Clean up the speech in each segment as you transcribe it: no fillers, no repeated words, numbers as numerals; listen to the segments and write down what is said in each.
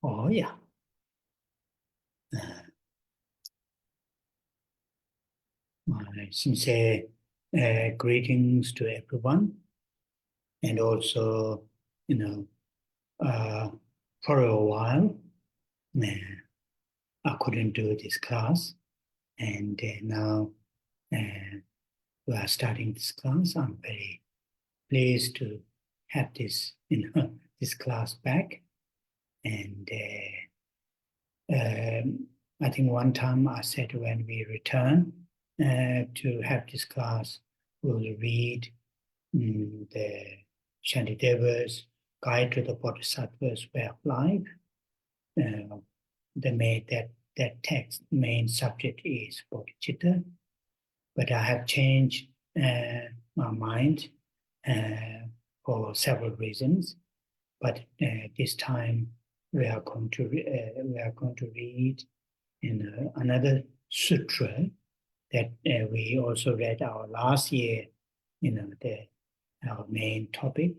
Ủa dạ. My sincere greetings to everyone, and also, for a while, I couldn't do this class, and now we are starting this class. I'm very pleased to have this, this class back. And I think one time I said when we return to have this class, we'll read the Shantideva's Guide to the Bodhisattva's Way of Life. That text main subject is bodhicitta, but I have changed my mind for several reasons. But this time we are going to read another sutra that we also read our last year. Our main topic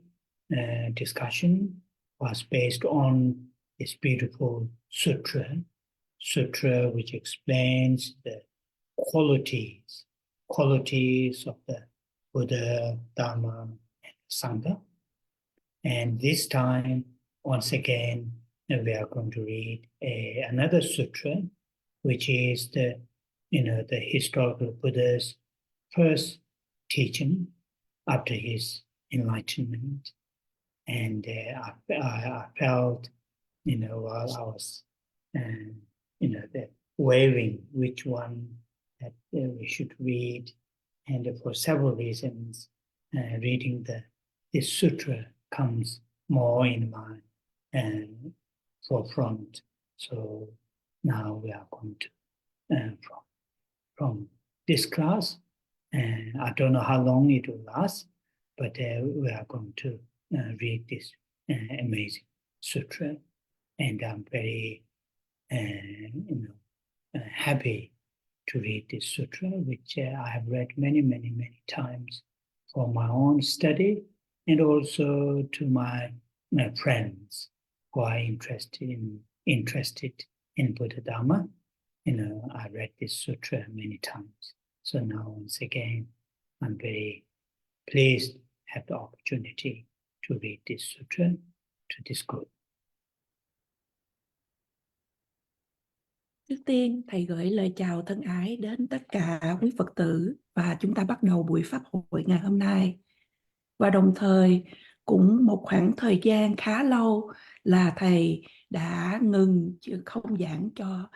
discussion was based on this beautiful sutra which explains the qualities of the Buddha, Dharma, and Sangha. And this time, once again, we are going to read another sutra, which is the historical Buddha's first teaching after his enlightenment. And I felt, while I was, weighing which one that we should read, and for several reasons, reading this sutra comes more in my forefront. So now we are going to from this class, and I don't know how long it will last, but we are going to read this amazing sutra, and I'm very happy to read this sutra, which I have read many times for my own study, and also to my friends who are interested in Buddha Dharma. I read this sutra many times. So now, once again, I'm very pleased to have the opportunity to read this sutra to this group. Trước tiên, Thầy gửi lời chào thân ái đến tất cả quý Phật tử, và chúng ta bắt đầu buổi Pháp hội ngày hôm nay. Và đồng thời, cũng một khoảng thời gian khá lâu là Thầy đã ngừng không giảng cho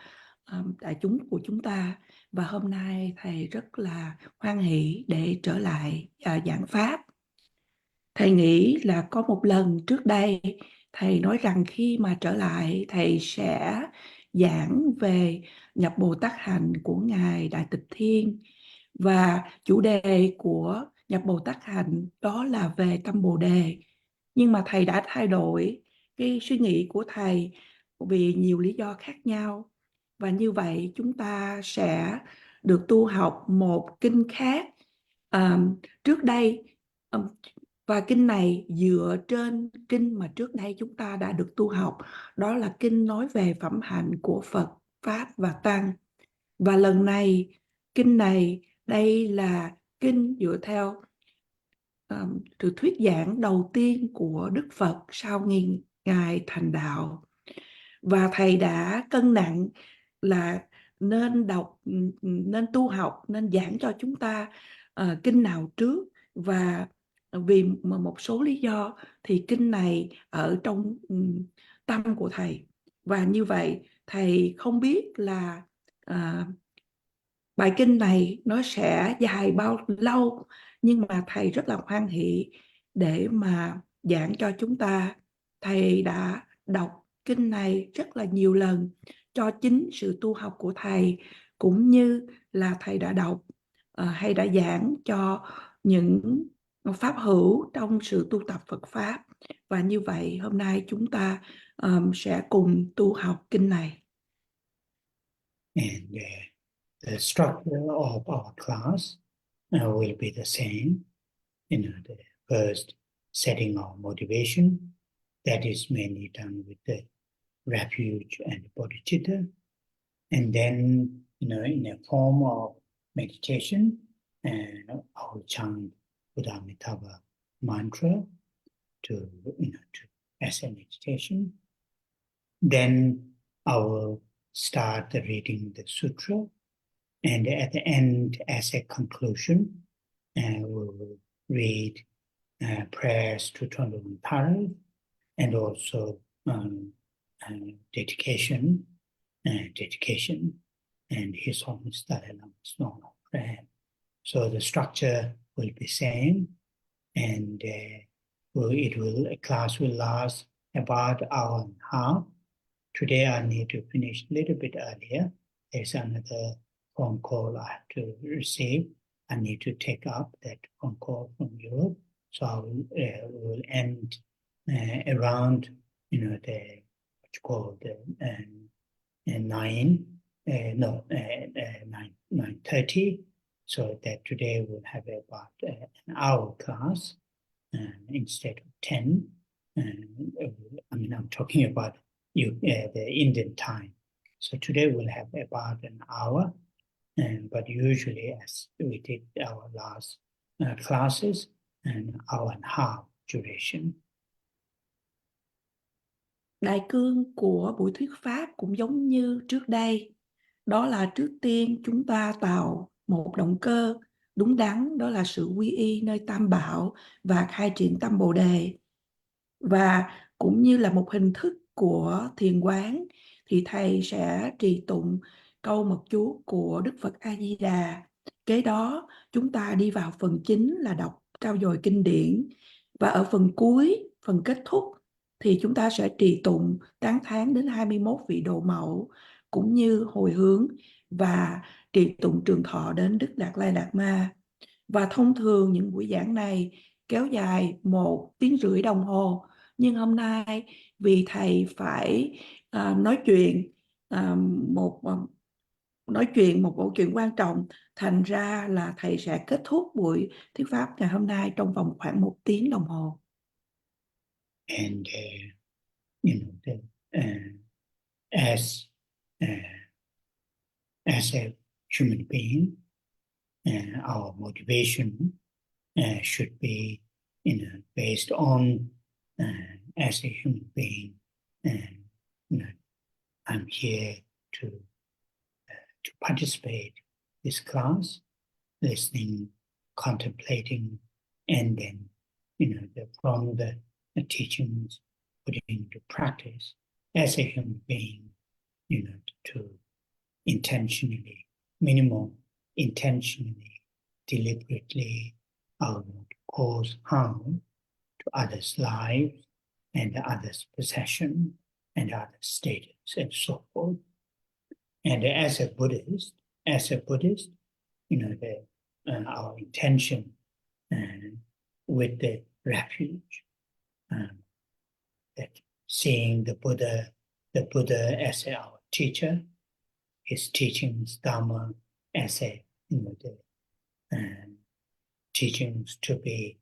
đại chúng của chúng ta. Và hôm nay Thầy rất là hoan hỷ để trở lại giảng Pháp. Thầy nghĩ là có một lần trước đây, Thầy nói rằng khi mà trở lại, Thầy sẽ giảng về nhập Bồ Tát Hạnh của Ngài Đại Tịch Thiên. Và chủ đề của nhập Bồ Tát Hạnh đó là về tâm Bồ Đề. Nhưng mà Thầy đã thay đổi cái suy nghĩ của Thầy vì nhiều lý do khác nhau. Và như vậy chúng ta sẽ được tu học một kinh khác. Trước đây, và kinh này dựa trên kinh mà trước đây chúng ta đã được tu học, đó là kinh nói về phẩm hạnh của Phật, Pháp và Tăng. Và lần này, kinh này, đây là kinh dựa theo từ thuyết giảng đầu tiên của Đức Phật sau Ngài thành đạo. Và Thầy đã cân nặng là nên đọc, nên tu học, nên giảng cho chúng ta kinh nào trước. Và vì một số lý do thì kinh này ở trong tâm của Thầy. Và như vậy Thầy không biết là bài kinh này nó sẽ dài bao lâu, nhưng mà Thầy rất là hoan hỷ để mà giảng cho chúng ta. Thầy đã đọc kinh này rất là nhiều lần cho chính sự tu học của Thầy, cũng như là Thầy đã đọc hay đã giảng cho những pháp hữu trong sự tu tập Phật Pháp. Và như vậy hôm nay chúng ta sẽ cùng tu học kinh này. And the structure of our class will be the same. The first setting of motivation, that is mainly done with the refuge and bodhicitta. And then, in a form of meditation, I will chant Buddha Amitabha mantra to as a meditation. Then I will start reading the sutra, and at the end, as a conclusion, we will read prayers to 21 Paras, and also dedication, and His Holiness Dalai Lama's normal prayer. So the structure will be same, and class will last about an hour and a half. Today I need to finish a little bit earlier. There's another phone call I have to receive. I need to take up that phone call from Europe. So I will end around, the what you call the 9:30. So that today we'll have about an hour class instead of 10. I'm talking about the Indian time. So today we'll have about an hour, but usually as we did our last classes, an hour and a half duration. Đại cương của buổi thuyết pháp cũng giống như trước đây. Đó là trước tiên chúng ta tạo một động cơ đúng đắn, đó là sự quy y nơi Tam Bảo và khai triển tâm Bồ Đề. Và cũng như là một hình thức của thiền quán thì thầy sẽ trì tụng câu mật chú của Đức Phật A Di Đà. Kế đó chúng ta đi vào phần chính là đọc trao dồi kinh điển, và ở phần cuối, phần kết thúc thì chúng ta sẽ trì tụng tán thán đến 21 vị độ mẫu, cũng như hồi hướng và trì tụng trường thọ đến Đức Đạt Lai Lạt Ma. Và thông thường những buổi giảng này kéo dài 1 tiếng rưỡi đồng hồ, nhưng hôm nay vì thầy phải nói chuyện một bộ chuyện quan trọng, thành ra là thầy sẽ kết thúc buổi thuyết pháp ngày hôm nay trong vòng khoảng 1 tiếng đồng hồ. And as a human being, our motivation should be, based on as a human being, I'm here to participate this class, listening, contemplating, and then from the teachings putting into practice as a human being, to intentionally, deliberately cause harm to others' lives and others' possession and others' status and so forth. And as a Buddhist, our intention with the refuge, that seeing the Buddha as our teacher, his teachings, Dharma, as the teachings to be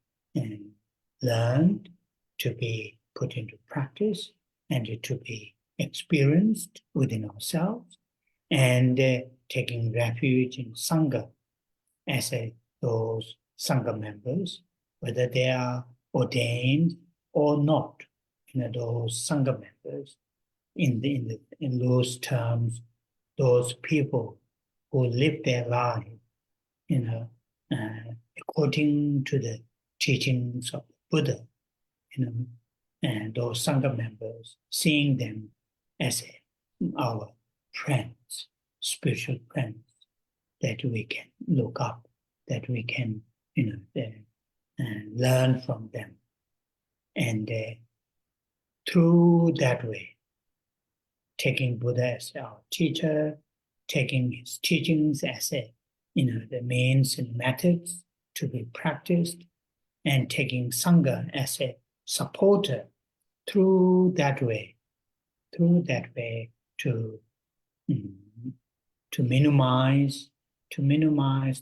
learned, to be put into practice, and to be experienced within ourselves, and taking refuge in Sangha as those Sangha members, whether they are ordained or not, those Sangha members, in those terms, those people who live their life, according to the teachings of Buddha, and those Sangha members, seeing them as our friends, spiritual friends, that we can look up, that we can, learn from them. And through that way, taking Buddha as our teacher, taking his teachings as the means and methods to be practiced, and taking Sangha as a supporter through that way to minimize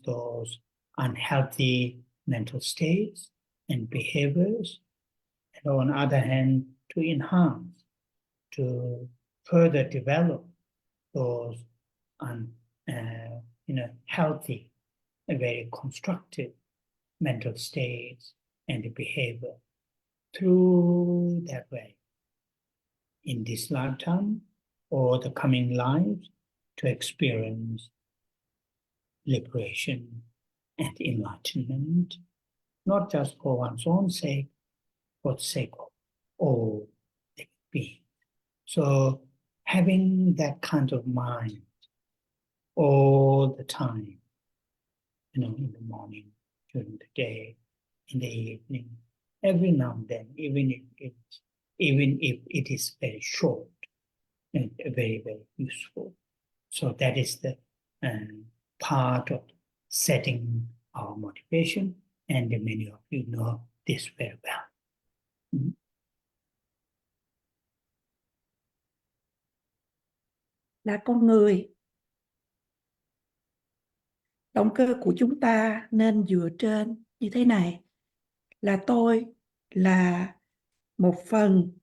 those unhealthy mental states and behaviors, and on the other hand, to enhance, to further develop those healthy, very constructive mental states and behavior through that way. in this lifetime or the coming lives to experience liberation and enlightenment, not just for one's own sake, for the sake of all the beings. So having that kind of mind all the time, in the morning, during the day, in the evening, every now and then, even if it is very short and very, very useful. So that is the part of setting our motivation, and many of you know this very well. Là con người, động cơ của chúng ta nên dựa trên như thế này, là tôi là một phần,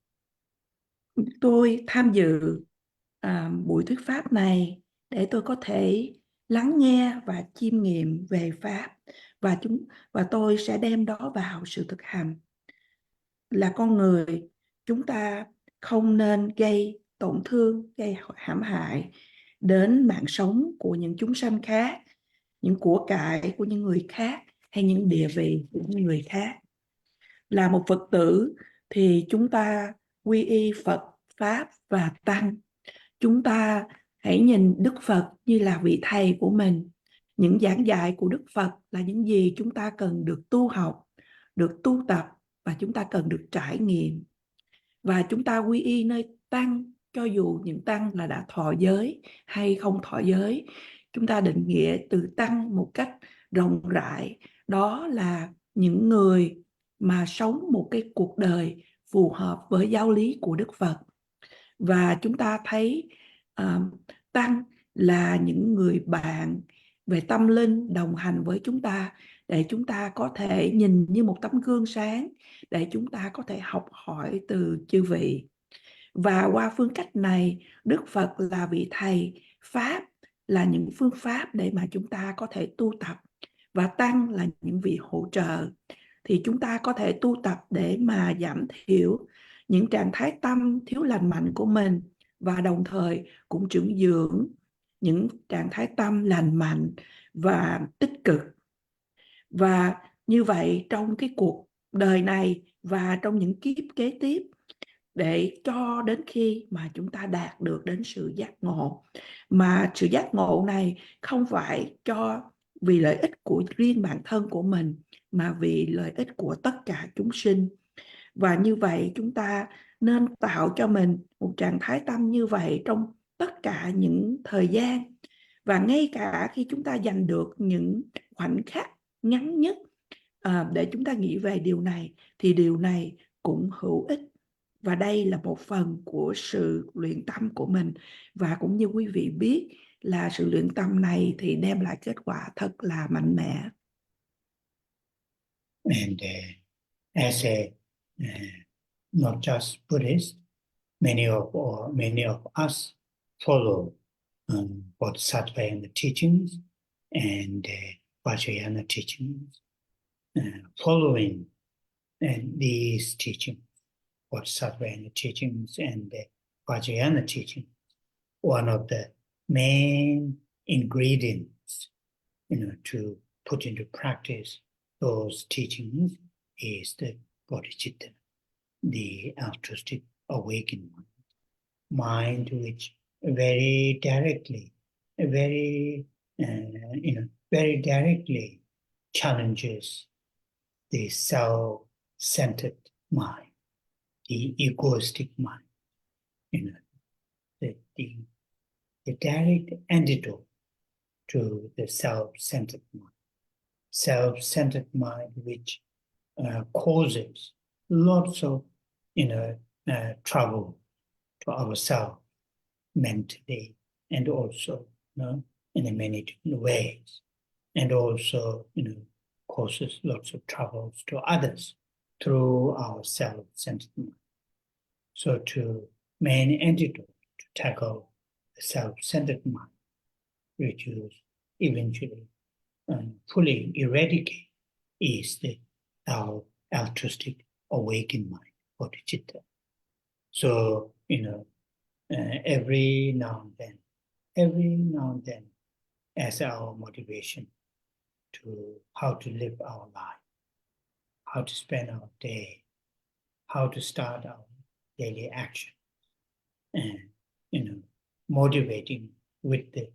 tôi tham dự buổi thuyết pháp này để tôi có thể lắng nghe và chiêm nghiệm về pháp, và tôi sẽ đem đó vào sự thực hành. Là con người, chúng ta không nên gây tổn thương, gây hãm hại đến mạng sống của những chúng sanh khác, những của cải của những người khác, hay những địa vị của những người khác. Là một Phật tử thì chúng ta quy y Phật, Pháp và Tăng. Chúng ta hãy nhìn Đức Phật như là vị thầy của mình. Những giảng dạy của Đức Phật là những gì chúng ta cần được tu học, được tu tập, và chúng ta cần được trải nghiệm. Và chúng ta quy y nơi Tăng, cho dù những Tăng là đã thọ giới hay không thọ giới. Chúng ta định nghĩa từ Tăng một cách rộng rãi, đó là những người mà sống một cái cuộc đời phù hợp với giáo lý của Đức Phật. Và chúng ta thấy Tăng là những người bạn về tâm linh đồng hành với chúng ta, để chúng ta có thể nhìn như một tấm gương sáng, để chúng ta có thể học hỏi từ chư vị. Và qua phương cách này, Đức Phật là vị thầy, Pháp là những phương pháp để mà chúng ta có thể tu tập, và Tăng là những vị hỗ trợ. Thì chúng ta có thể tu tập để mà giảm thiểu những trạng thái tâm thiếu lành mạnh của mình, và đồng thời cũng dưỡng dưỡng những trạng thái tâm lành mạnh và tích cực. Và như vậy trong cái cuộc đời này và trong những kiếp kế tiếp, để cho đến khi mà chúng ta đạt được đến sự giác ngộ. Mà sự giác ngộ này không phải vì lợi ích của riêng bản thân của mình, mà vì lợi ích của tất cả chúng sinh. Và như vậy chúng ta nên tạo cho mình một trạng thái tâm như vậy trong tất cả những thời gian. Và ngay cả khi chúng ta giành được những khoảnh khắc ngắn nhất để chúng ta nghĩ về điều này, thì điều này cũng hữu ích. Và đây là một phần của sự luyện tâm của mình. Và cũng như quý vị biết là sự luyện tâm này thì đem lại kết quả thật là mạnh mẽ. And as not just Buddhist, many of us follow Bodhisattva and the teachings and Vajrayana teachings. Following these teachings, Bodhisattva and the teachings and the Vajrayana teachings, one of the main ingredients, to put into practice those teachings is the bodhicitta, the altruistic awakened mind which very directly challenges the self-centered mind, the egoistic mind, the direct antidote to the self-centered mind. Self-centered mind which causes lots of trouble to ourselves mentally, and also in many different ways, and also causes lots of troubles to others through our self-centered mind. So to main antidote to tackle the self-centered mind, reduce, eventually fully eradicate, is our altruistic awakened mind, bodhicitta. So, every now and then, as our motivation to how to live our life, how to spend our day, how to start our daily action, and motivating with the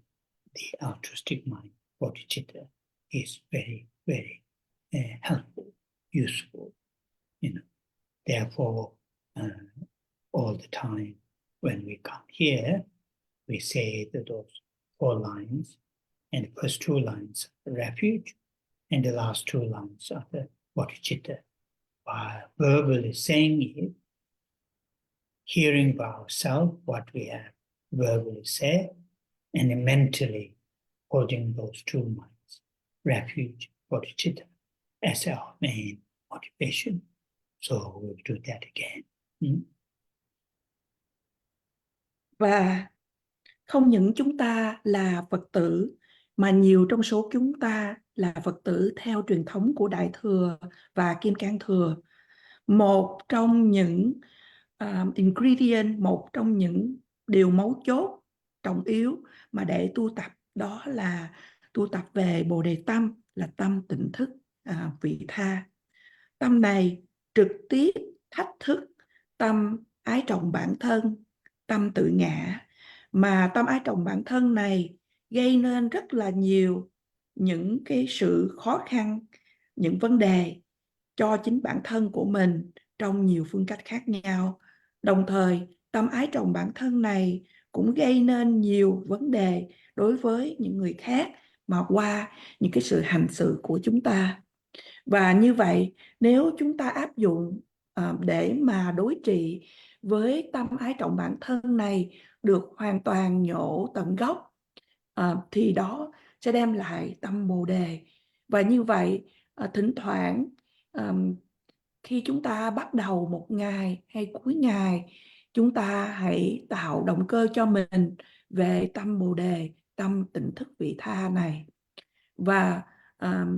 altruistic mind, bodhicitta, is very, very helpful, useful. Therefore, all the time when we come here, we say that those 4 lines, and the first 2 lines are refuge, and the last 2 lines are the bodhicitta. By verbally saying it, hearing by ourselves what we have verbally said, and then mentally holding those 2 minds, refuge, bodhicitta, as our main motivation. So we'll do that again. Và không những chúng ta là Phật tử, mà nhiều trong số chúng ta là Phật tử theo truyền thống của Đại Thừa và Kim Cang Thừa. Một trong những ingredient, một trong những điều mấu chốt trọng yếu mà để tu tập, đó là tu tập về Bồ Đề Tâm, là tâm tỉnh thức, vị tha. Tâm này trực tiếp thách thức tâm ái trọng bản thân, tâm tự ngã, mà tâm ái trọng bản thân này gây nên rất là nhiều những cái sự khó khăn, những vấn đề cho chính bản thân của mình trong nhiều phương cách khác nhau. Đồng thời, tâm ái trọng bản thân này cũng gây nên nhiều vấn đề đối với những người khác mà qua những cái sự hành xử của chúng ta. Và như vậy, nếu chúng ta áp dụng để mà đối trị với tâm ái trọng bản thân này được hoàn toàn nhổ tận gốc, thì đó sẽ đem lại tâm Bồ Đề. Và như vậy, thỉnh thoảng khi chúng ta bắt đầu một ngày hay cuối ngày, chúng ta hãy tạo động cơ cho mình về tâm Bồ Đề, tâm tỉnh thức vị tha này. Và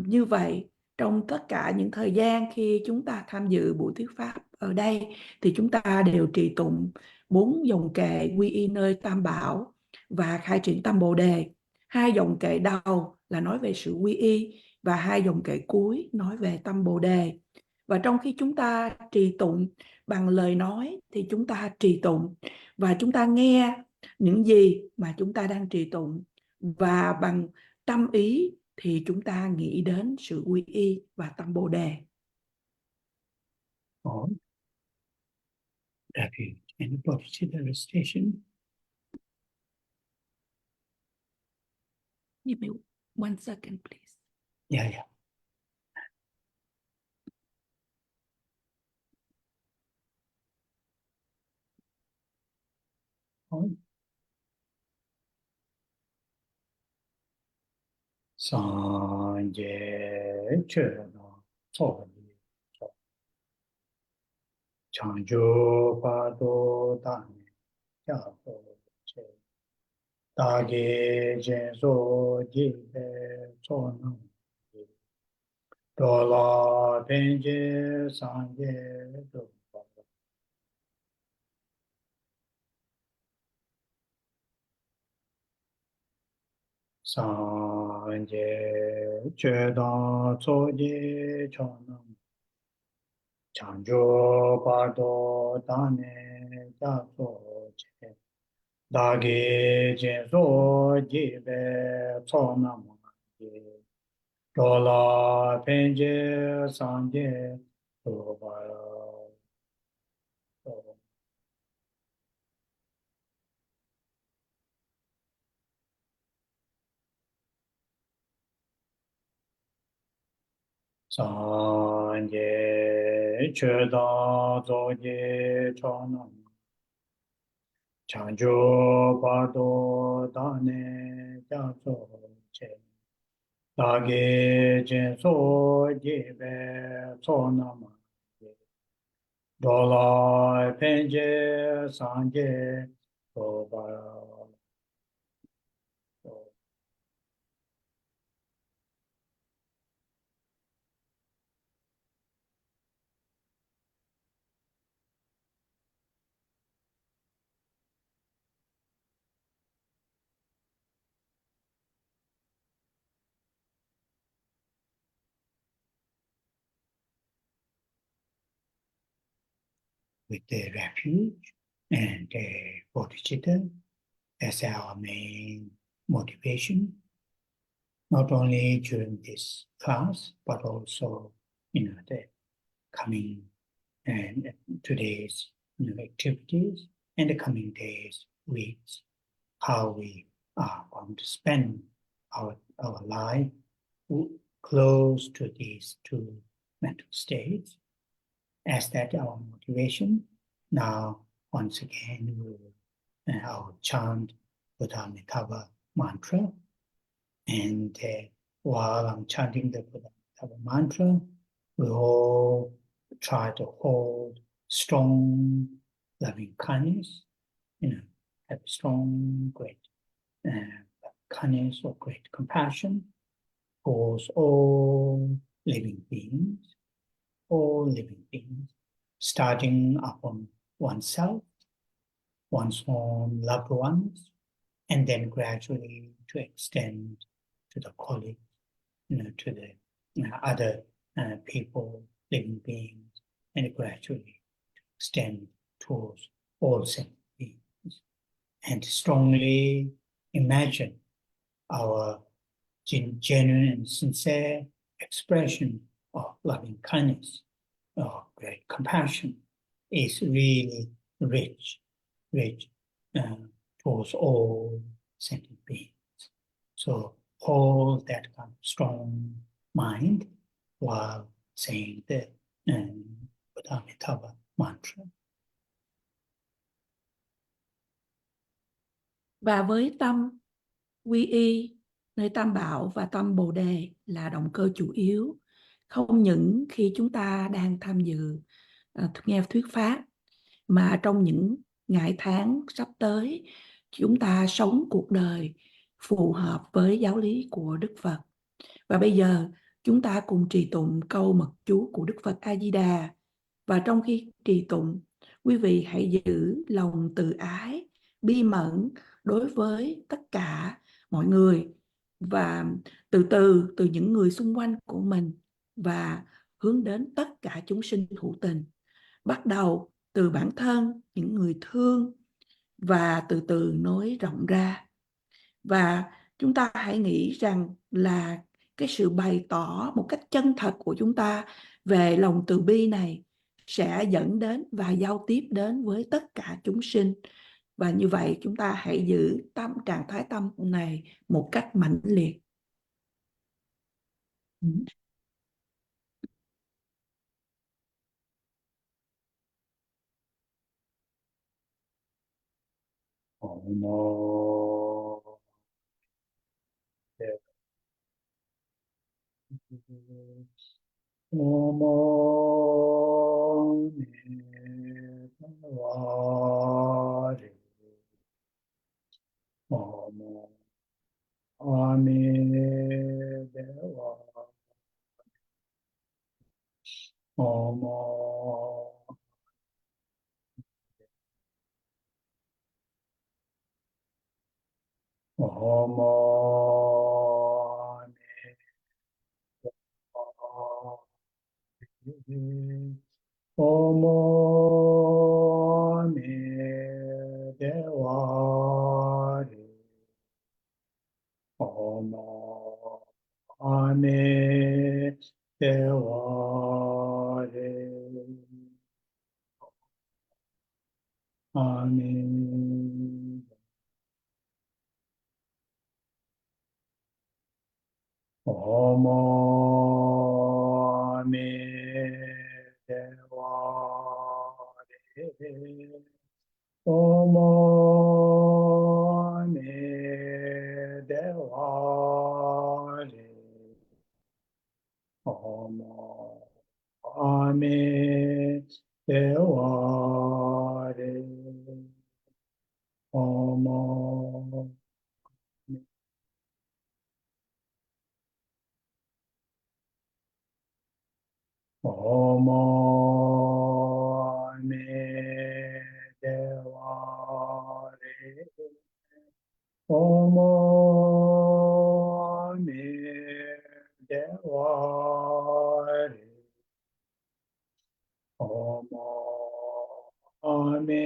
như vậy, trong tất cả những thời gian khi chúng ta tham dự buổi thuyết pháp ở đây, thì chúng ta đều trì tụng 4 dòng kệ quy y nơi Tam Bảo và khai triển tâm Bồ Đề. 2 dòng kệ đầu là nói về sự quy y, và 2 dòng kệ cuối nói về tâm Bồ Đề. Và trong khi chúng ta trì tụng bằng lời nói thì chúng ta trì tụng và chúng ta nghe những gì mà chúng ta đang trì tụng, và bằng tâm ý thì chúng ta nghĩ đến sự quy y và tâm Bồ Đề. Refuge and bodhicitta recitation. Give me 1 second, please. Yeah. Sanje chöno tsoli chanjo pado dane yato che dage jenso jibe tsono dola penje sanje doba sanje chöno tsoli chono chanjo pado dane yato che dage jenso jibe tsono dola penje sanje doba sanje chöda zoje chonam chanjo pado dane jaso che dage jenso jibe chonam dola penje sanje doba with the refuge and bodhicitta as our main motivation, not only during this class, but also, the coming and today's activities and the coming days, weeks, how we are going to spend our life close to these two mental states. As that our motivation, now once again we will our chant Buddha-Amitabha mantra, and while I'm chanting the Buddha-Amitabha mantra, we all try to hold strong loving kindness, have strong, great kindness or great compassion towards all living beings, starting upon oneself, one's own loved ones, and then gradually to extend to the colleagues, to the other people, living beings, and gradually to extend towards all sentient beings. And strongly imagine our genuine and sincere expression of loving kindness, of great compassion, is really rich towards all sentient beings. So hold that kind of strong mind while saying the Buddha-Amitabha mantra. Và với tâm quy y nơi Tam Bảo và tâm Bồ Đề là động cơ chủ yếu, không những khi chúng ta đang tham dự nghe thuyết pháp, mà trong những ngày tháng sắp tới chúng ta sống cuộc đời phù hợp với giáo lý của Đức Phật. Và bây giờ chúng ta cùng trì tụng câu mật chú của Đức Phật A Di Đà. Và trong khi trì tụng, quý vị hãy giữ lòng từ ái, bi mẫn đối với tất cả mọi người, và từ những người xung quanh của mình, và hướng đến tất cả chúng sinh hữu tình. Bắt đầu từ bản thân, những người thương, và từ từ nối rộng ra. Và chúng ta hãy nghĩ rằng là cái sự bày tỏ một cách chân thật của chúng ta về lòng từ bi này sẽ dẫn đến và giao tiếp đến với tất cả chúng sinh. Và như vậy chúng ta hãy giữ trạng thái tâm này một cách mãnh liệt. Dewa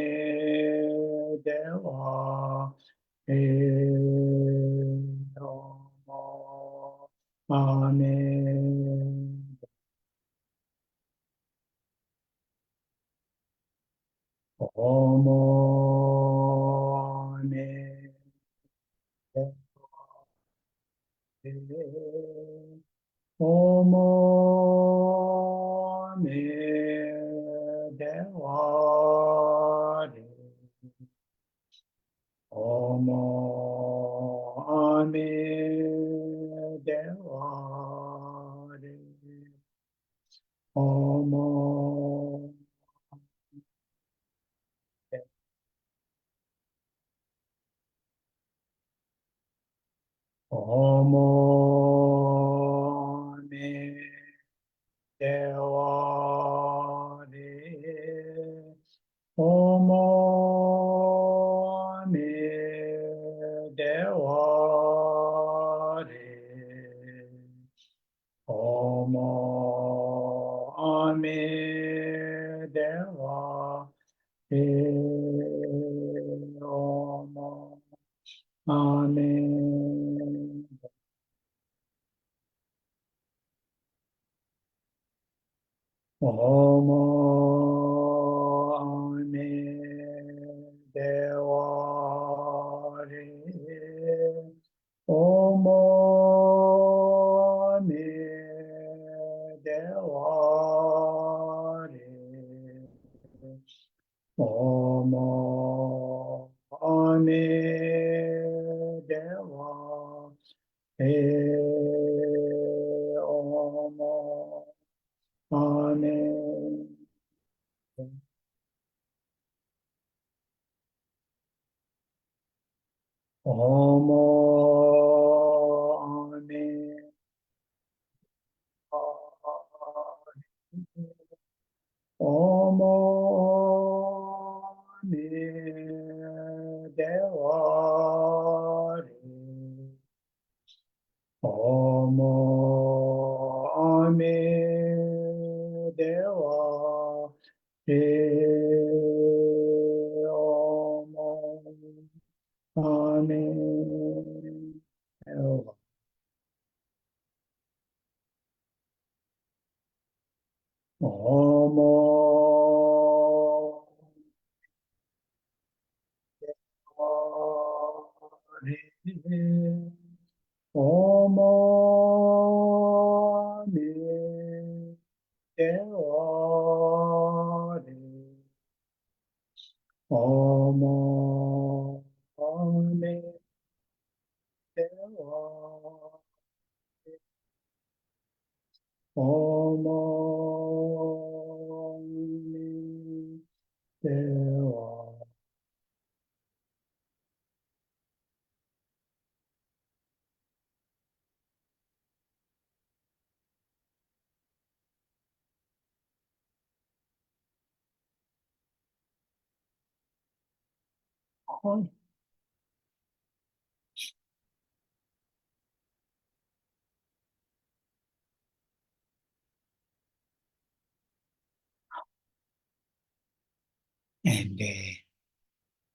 and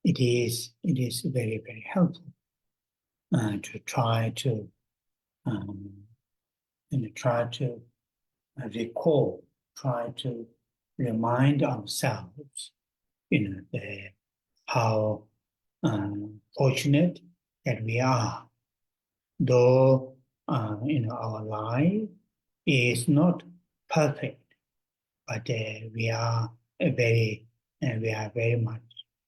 it is very, very helpful to try to try to recall, try to remind ourselves, how fortunate that we are, though our life is not perfect, but we are very much,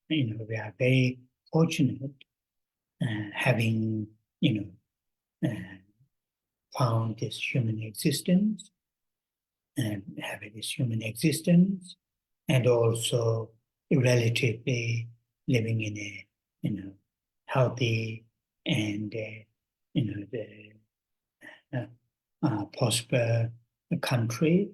we are very fortunate having found this human existence and having this human existence, and also relatively living in a healthy and prosper country,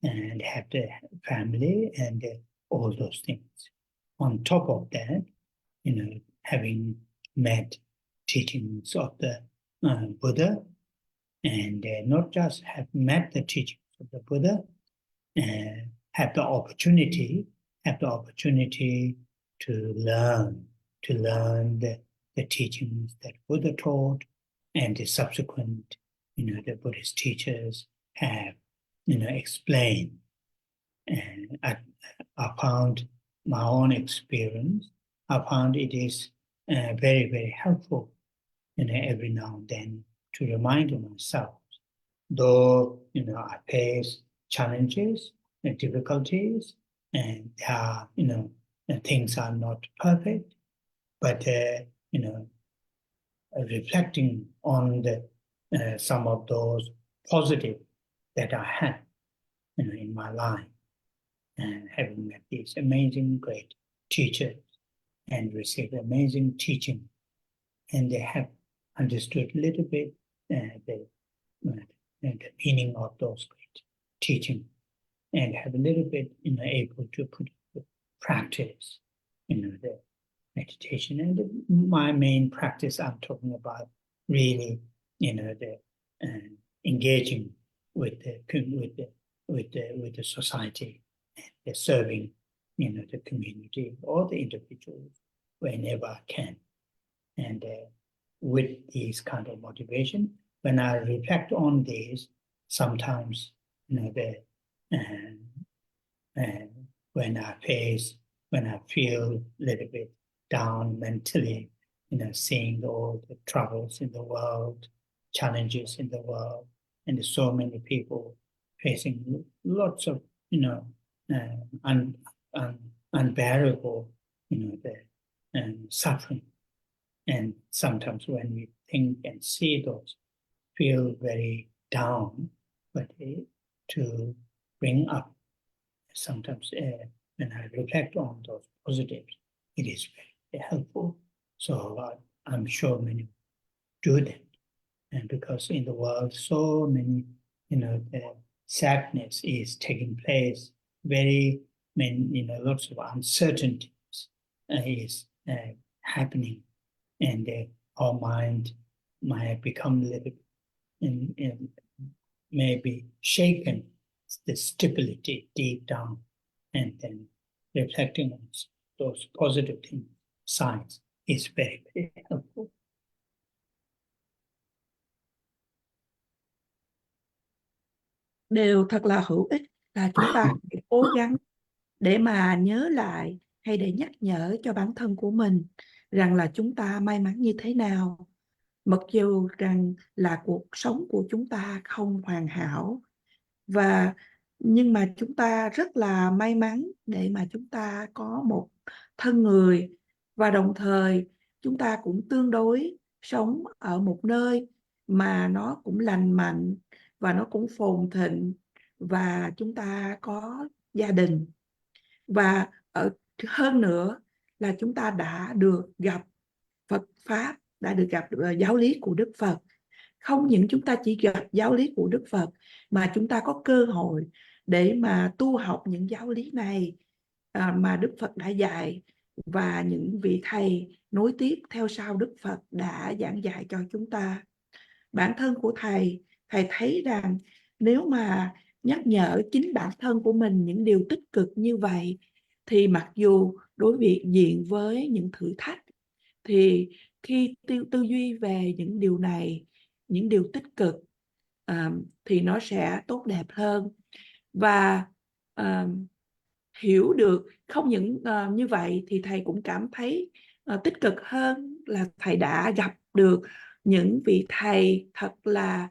and have the family and all those things. On top of that, having met teachings of the Buddha, and not just have met the teachings of the Buddha, have the opportunity have the opportunity to learn the teachings that Buddha taught and the subsequent, the Buddhist teachers have, explained. And I found my own experience, I found it is very, very helpful, every now and then to remind myself, though, I face challenges and difficulties, and things are not perfect, but, reflecting on some of those positive that I had, in my life, and having met these amazing, great teachers and received amazing teaching, and they have understood a little bit the meaning of those great teaching, and have a little bit, able to put into practice, the meditation. And my main practice I'm talking about really, the engaging with the society, and the serving, the community or the individuals whenever I can. And with these kind of motivation, when I reflect on these, sometimes, when I feel a little bit down mentally, seeing all the troubles in the world, challenges in the world, and so many people facing lots of, unbearable, suffering. And sometimes when we think and see those, feel very down, but to bring up, sometimes when I reflect on those positives, it is very helpful. So I'm sure many do that. And because in the world, so many, the sadness is taking place, very many, lots of uncertainties is happening, and our mind might become a little, and maybe shaken, the stability deep down, and then reflecting on those positive things, signs is very, very helpful. Điều thật là hữu ích là chúng ta phải cố gắng để mà nhớ lại hay để nhắc nhở cho bản thân của mình rằng là chúng ta may mắn như thế nào. Mặc dù rằng là cuộc sống của chúng ta không hoàn hảo, nhưng mà chúng ta rất là may mắn để mà chúng ta có một thân người, và đồng thời chúng ta cũng tương đối sống ở một nơi mà nó cũng lành mạnh và nó cũng phồn thịnh, và chúng ta có gia đình, và hơn nữa là chúng ta đã được gặp Phật Pháp, đã được gặp giáo lý của Đức Phật. Không những chúng ta chỉ gặp giáo lý của Đức Phật, mà chúng ta có cơ hội để mà tu học những giáo lý này mà Đức Phật đã dạy, và những vị thầy nối tiếp theo sau Đức Phật đã giảng dạy cho chúng ta. Bản thân của thầy thấy rằng nếu mà nhắc nhở chính bản thân của mình những điều tích cực như vậy, thì mặc dù đối diện với những thử thách, thì khi tư duy về những điều này, những điều tích cực, thì nó sẽ tốt đẹp hơn. Và hiểu được, không những như vậy thì thầy cũng cảm thấy tích cực hơn, là thầy đã gặp được những vị thầy thật là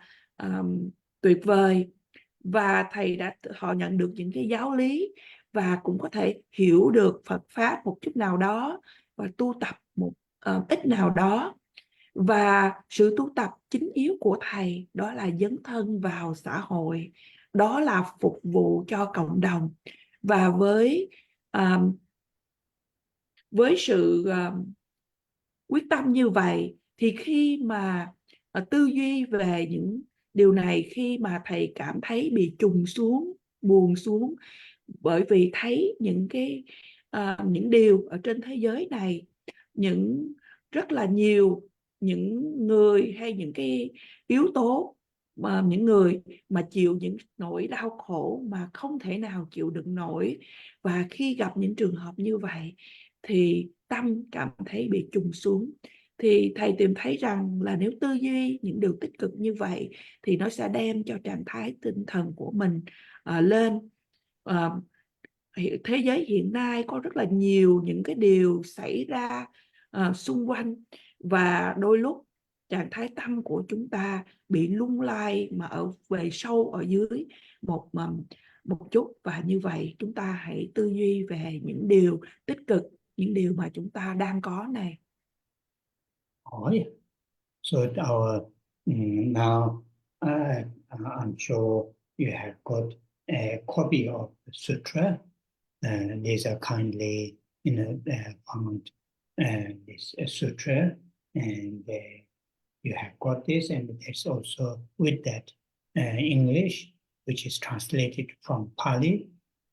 tuyệt vời, và họ nhận được những cái giáo lý, và cũng có thể hiểu được Phật Pháp một chút nào đó, và tu tập một ít nào đó. Và sự tu tập chính yếu của thầy đó là dấn thân vào xã hội, đó là phục vụ cho cộng đồng. Và với sự quyết tâm như vậy, thì khi mà tư duy về những điều này, khi mà thầy cảm thấy bị trùng xuống, buồn xuống, bởi vì thấy những điều ở trên thế giới này, rất là nhiều những người hay những cái yếu tố những người mà chịu những nỗi đau khổ mà không thể nào chịu đựng nổi. Và khi gặp những trường hợp như vậy thì tâm cảm thấy bị trùng xuống. Thì thầy tìm thấy rằng là nếu tư duy những điều tích cực như vậy thì nó sẽ đem cho trạng thái tinh thần của mình lên. Thế giới hiện nay có rất là nhiều những cái điều xảy ra xung quanh, và đôi lúc trạng thái tâm của chúng ta bị lung lay mà về sâu ở dưới một chút. Và như vậy chúng ta hãy tư duy về những điều tích cực, những điều mà chúng ta đang có này. Oh, yeah. So now I'm sure you have got a copy of the sutra. These are kindly, found this sutra, and you have got this, and there's also with that English, which is translated from Pali,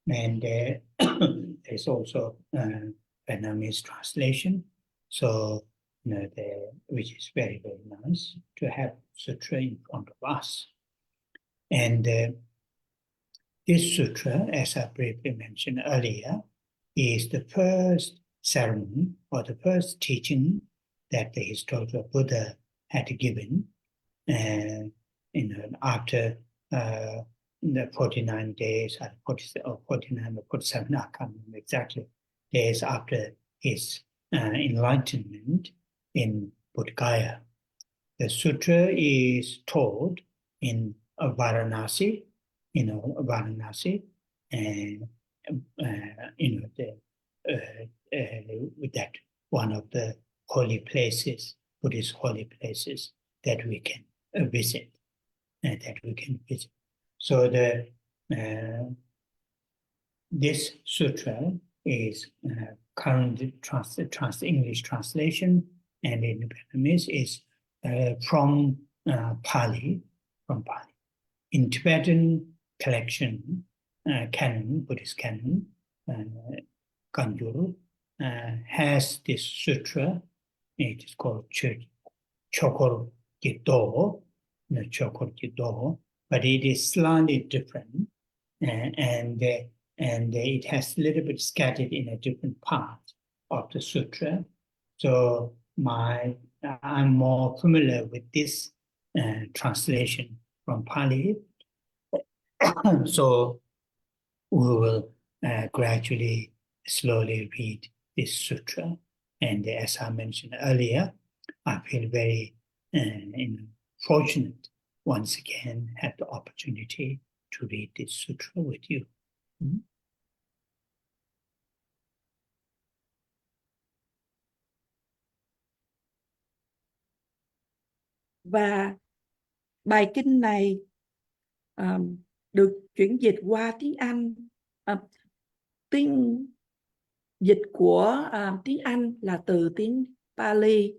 and there's also Vietnamese translation. So, which is very, very nice to have sutra in front of us. And this sutra, as I briefly mentioned earlier, is the first ceremony or the first teaching that the historical Buddha had given, after the 49 days, or 49 or 47, I can't remember exactly, days after his enlightenment in Bodh Gaya. The sutra is taught in Varanasi, Varanasi, and with that one of the holy places, Buddhist holy places that we can visit. So this sutra is currently English translation, and in Vietnamese is from Pali. In Tibetan collection, canon, Buddhist canon, Kanjur, has this sutra. It is called Chokor Jiddo, but it is slightly different, and it has a little bit scattered in a different part of the sutra. So I'm more familiar with this translation from Pali. So we will gradually, slowly read this sutra. And as I mentioned earlier, I feel very fortunate once again have the opportunity to read this sutra with you. Và bài kinh này được chuyển dịch qua tiếng Anh. Tiếng dịch của tiếng Anh là từ tiếng Pali,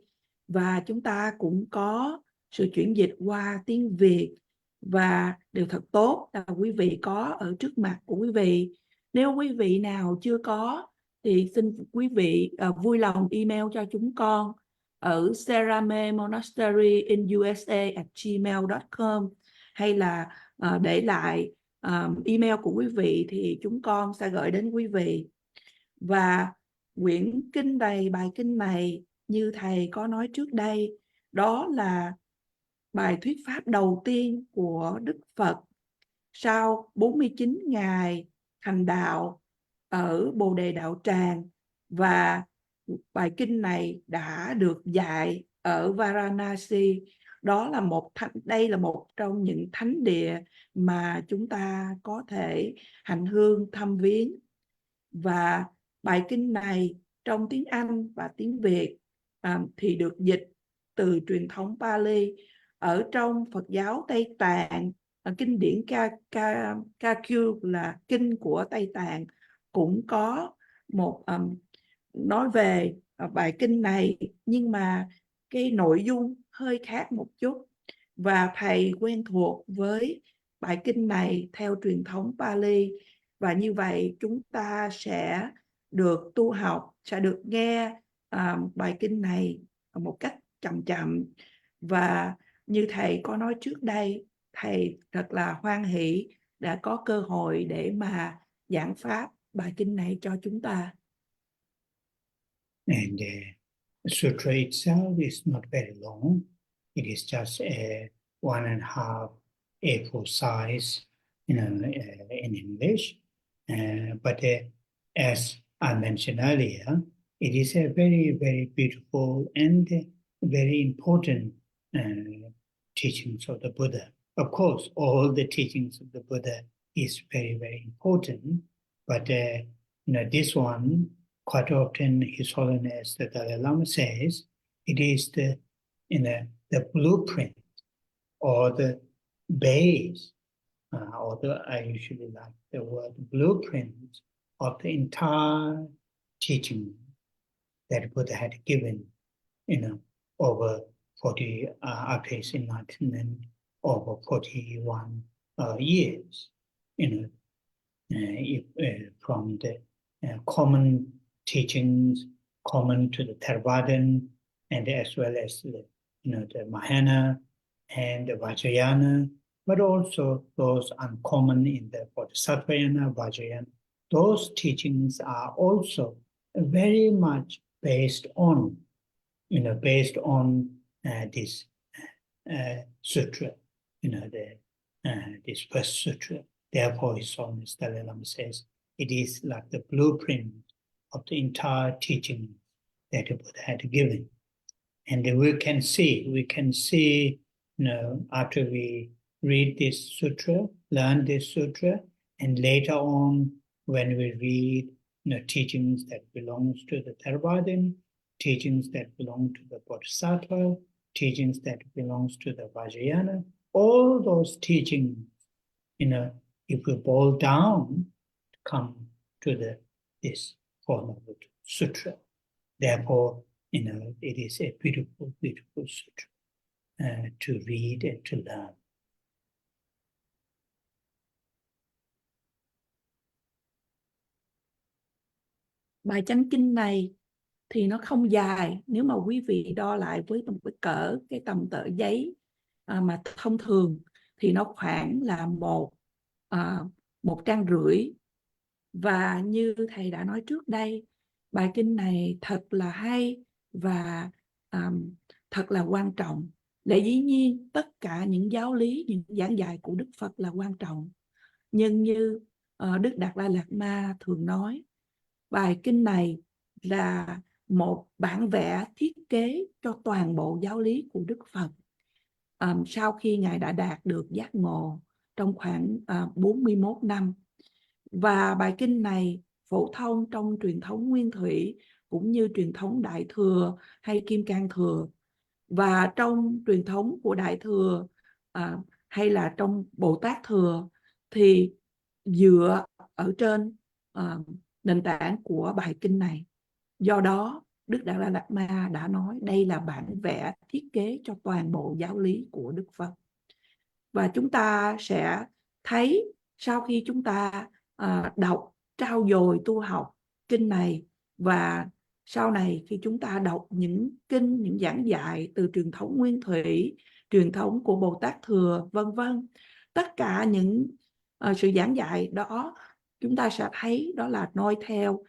và chúng ta cũng có sự chuyển dịch qua tiếng Việt. Và điều thật tốt là quý vị có ở trước mặt của quý vị. Nếu quý vị nào chưa có thì xin quý vị vui lòng email cho chúng con ở SeraMey Monastery in USA@gmail.com, hay là để lại email của quý vị thì chúng con sẽ gửi đến quý vị. Và quyển kinh này, bài kinh này, như thầy có nói trước đây, đó là bài thuyết pháp đầu tiên của Đức Phật sau 49 ngày hành đạo ở Bồ Đề Đạo Tràng. Và bài kinh này đã được dạy ở Varanasi. Đây là một trong những thánh địa mà chúng ta có thể hành hương thăm viếng. Và bài kinh này trong tiếng Anh và tiếng Việt thì được dịch từ truyền thống Pali. Ở trong Phật giáo Tây Tạng, kinh điển Kakyu là kinh của Tây Tạng cũng có một nói về bài kinh này, nhưng mà cái nội dung hơi khác một chút. Và thầy quen thuộc với bài kinh này theo truyền thống Pali, và như vậy chúng ta sẽ được tu học, sẽ được nghe bài kinh này một cách chậm chậm. Và như thầy có nói trước đây, thầy thật là hoan hỷ đã có cơ hội để mà giảng pháp bài kinh này cho chúng ta. And the sutra itself is not very long. It is just a 1.5 A4 size, in English. But as I mentioned earlier, it is a very, very beautiful and very important teachings of the Buddha. Of course, all the teachings of the Buddha is very, very important. But this one, quite often, His Holiness the Dalai Lama says, it is the blueprint or the base, I usually like the word blueprint of the entire teaching that Buddha had given, over 40 after his enlightenment, over 41 years, from the common teachings common to the Theravadan, and as well as the Mahayana and the Vajrayana, but also those uncommon in the Bodhisattvayana, Vajrayana. Those teachings are also very much based on this sutra, this first sutra. Therefore, His Holiness Dalai Lama says it is like the blueprint of the entire teaching that the Buddha had given. And we can see, after we read this sutra, learn this sutra, and later on, when we read teachings that belongs to the Theravadan, teachings that belong to the Bodhisattva, teachings that belongs to the Vajrayana, all those teachings, if we boil down, come to this form of the sutra. Therefore, it is a beautiful, beautiful sutra to read and to learn. Bài chánh kinh này thì nó không dài, nếu mà quý vị đo lại với một cái cỡ, cái tầm tờ giấy mà thông thường thì nó khoảng là một trang rưỡi. Và như thầy đã nói trước đây, bài kinh này thật là hay và thật là quan trọng. Lẽ dĩ nhiên tất cả những giáo lý, những giảng dạy của Đức Phật là quan trọng. Nhưng như Đức Đạt Lai Lạt Ma thường nói, bài kinh này là một bản vẽ thiết kế cho toàn bộ giáo lý của Đức Phật. Sau khi Ngài đã đạt được giác ngộ trong khoảng 41 năm. Và bài kinh này phổ thông trong truyền thống Nguyên Thủy cũng như truyền thống Đại Thừa hay Kim Cang Thừa. Và trong truyền thống của Đại Thừa hay là trong Bồ Tát Thừa thì dựa ở trên nền tảng của bài kinh này. Do đó, Đức Đạt Lai Lạt Ma đã nói đây là bản vẽ thiết kế cho toàn bộ giáo lý của Đức Phật. Và chúng ta sẽ thấy sau khi chúng ta đọc, trau dồi, tu học kinh này, và sau này khi chúng ta đọc những kinh, những giảng dạy từ truyền thống Nguyên Thủy, truyền thống của Bồ Tát Thừa, vân vân, tất cả những sự giảng dạy đó chúng ta sẽ thấy đó là noi theo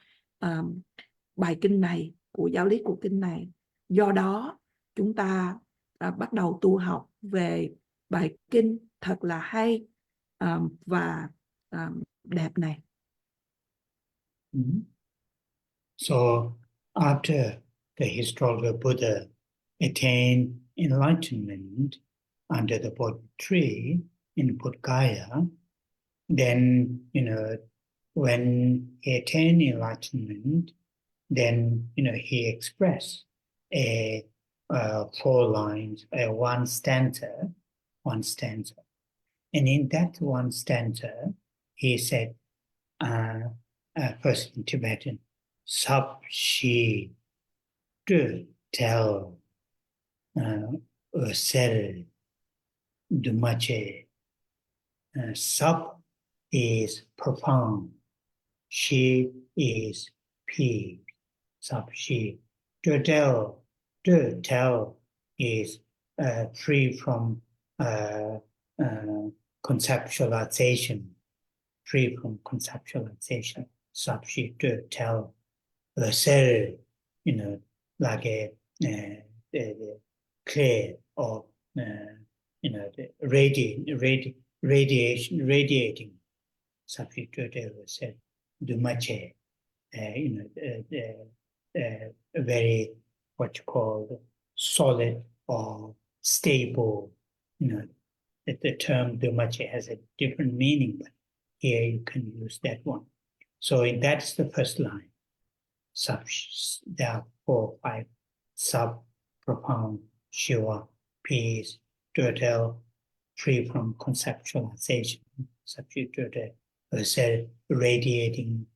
bài kinh này, của giáo lý của kinh này. Do đó chúng ta bắt đầu tu học về bài kinh thật là hay và đẹp này. So after the historical Buddha attained enlightenment under the Bodhi tree in Bodh Gaya, then when he attained enlightenment, then he expressed a 4 lines, one stanza, and in that one stanza he said, first in Tibetan, Sab Shi Tu Tel Sera Dumache. Sab is profound, Shi is peace. Sab Shi. Tu Tel is free from conceptualization, free from conceptualization. Subject to tell the Sera, like a clear or the radiating subject to tell the Sera, Dammacakkappavattana, a very what you call solid or stable. The term Dammacakkappavattana has a different meaning, but here you can use that one. So that's the first line. There are 4 or 5 sub-profound, sure, peace, total, free from conceptualization, subject to the self radiating,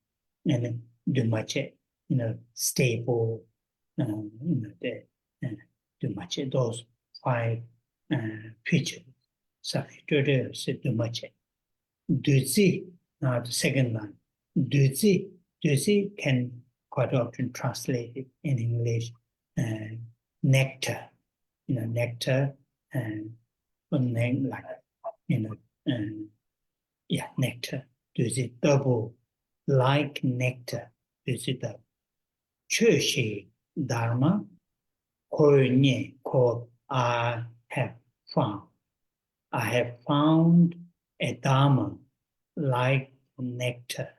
and Dammacakkappavattana, stable, the Dammacakkappavattana, those 5 features, subject to the Dammacakkappavattana. Duzi, now the second line. Duzi can quite often translate it in English, nectar, nectar, and like, nectar. Duzi double, like nectar. Duzi double. Geshe Dharma, I have found. I have found a Dharma like nectar.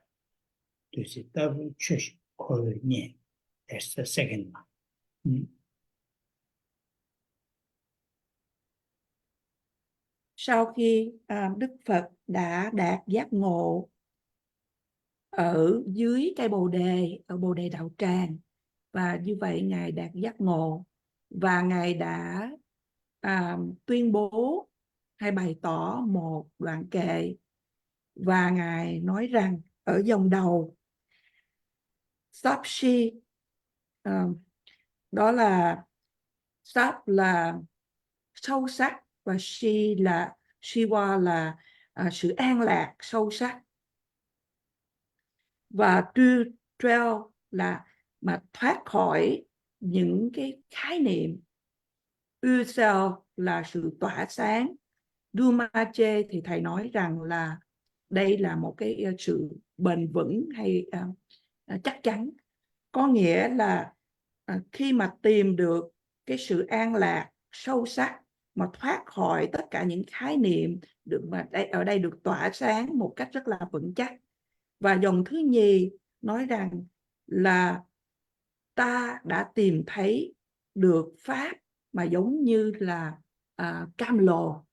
Duzi double, Geshe. That's the second one. Sau khi Đức Phật đã đạt giác ngộ ở dưới cây bồ đề, ở bồ đề đạo tràng, và như vậy Ngài đạt giác ngộ và Ngài đã tuyên bố hay bày tỏ một đoạn kệ, và Ngài nói rằng ở dòng đầu Tashi, đó là Sap là sâu sắc và Shiva là sự an lạc sâu sắc, và trail là mà thoát khỏi những cái khái niệm, isalso là sự tỏa sáng, Dammacakkappavattana thì thầy nói rằng là đây là một cái sự bền vững hay chắc chắn. Có nghĩa là khi mà tìm được cái sự an lạc sâu sắc mà thoát khỏi tất cả những khái niệm mà ở đây được tỏa sáng một cách rất là vững chắc. Và dòng thứ nhì nói rằng là ta đã tìm thấy được pháp mà giống như là cam lồ.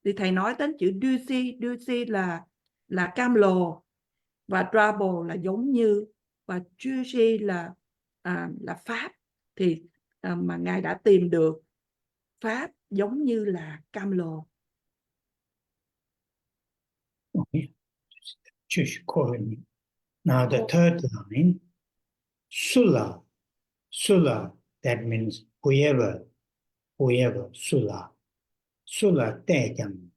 Thì thầy nói đến chữ dusi là cam lồ, và trouble là giống như, và Geshe là pháp. Thì mà Ngài đã tìm được pháp giống như là cam lồ. Now the third line, Sula, that means whoever, Sula. Sula Tejang,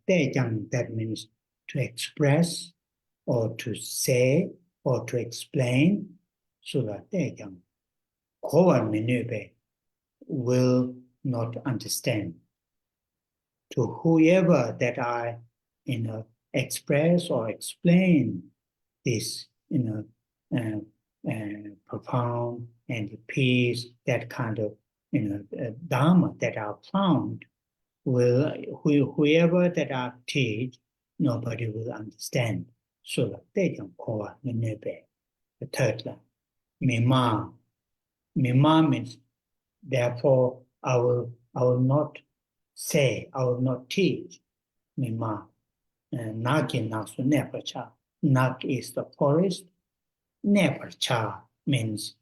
Tejang, that means to express or to say or to explain. Sula Tejang. Kowa Menube will not understand. To whoever that I, express or explain this, profound and peace, that kind of, Dharma that I found, whoever that I teach, nobody will understand. So they don't call it. The third line, Mima. Mima means, therefore, I will not say, I will not teach. Mima. Nagi nasu nepacha. Nag is the forest. Nepacha means,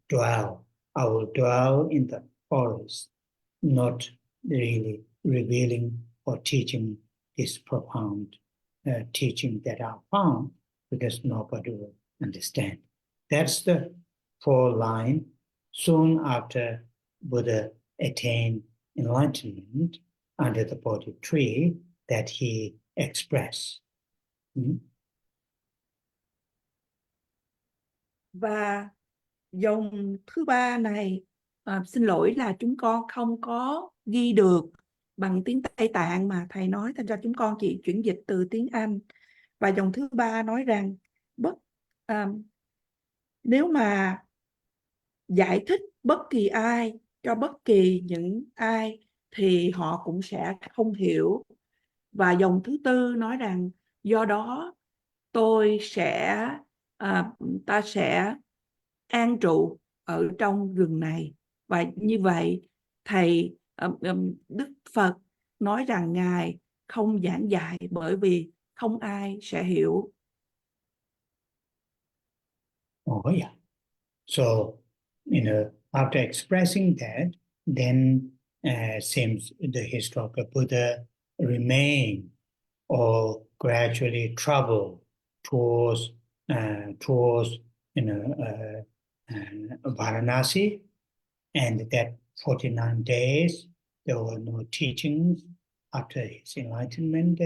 dwell. I will dwell in the forest, not really revealing or teaching this profound teaching that I found, because nobody will understand. That's the 4th line. Soon after Buddha attained enlightenment under the Bodhi tree that he expressed. Và dòng thứ 3 này xin lỗi là chúng con không có ghi được bằng tiếng Tây Tạng mà thầy nói, thành ra chúng con chỉ chuyển dịch từ tiếng Anh. Và dòng thứ 3 nói rằng nếu mà giải thích bất kỳ ai cho bất kỳ những ai thì họ cũng sẽ không hiểu. Và dòng thứ 4 nói rằng do đó ta sẽ an trụ ở trong rừng này. Và như vậy thầy Đức Phật nói rằng Ngài không giảng dạy bởi vì không ai sẽ hiểu. Oh yeah. So, after expressing that, then seems the historical Buddha remain or gradually travel towards Varanasi, and that 49 days there were no teachings after his enlightenment.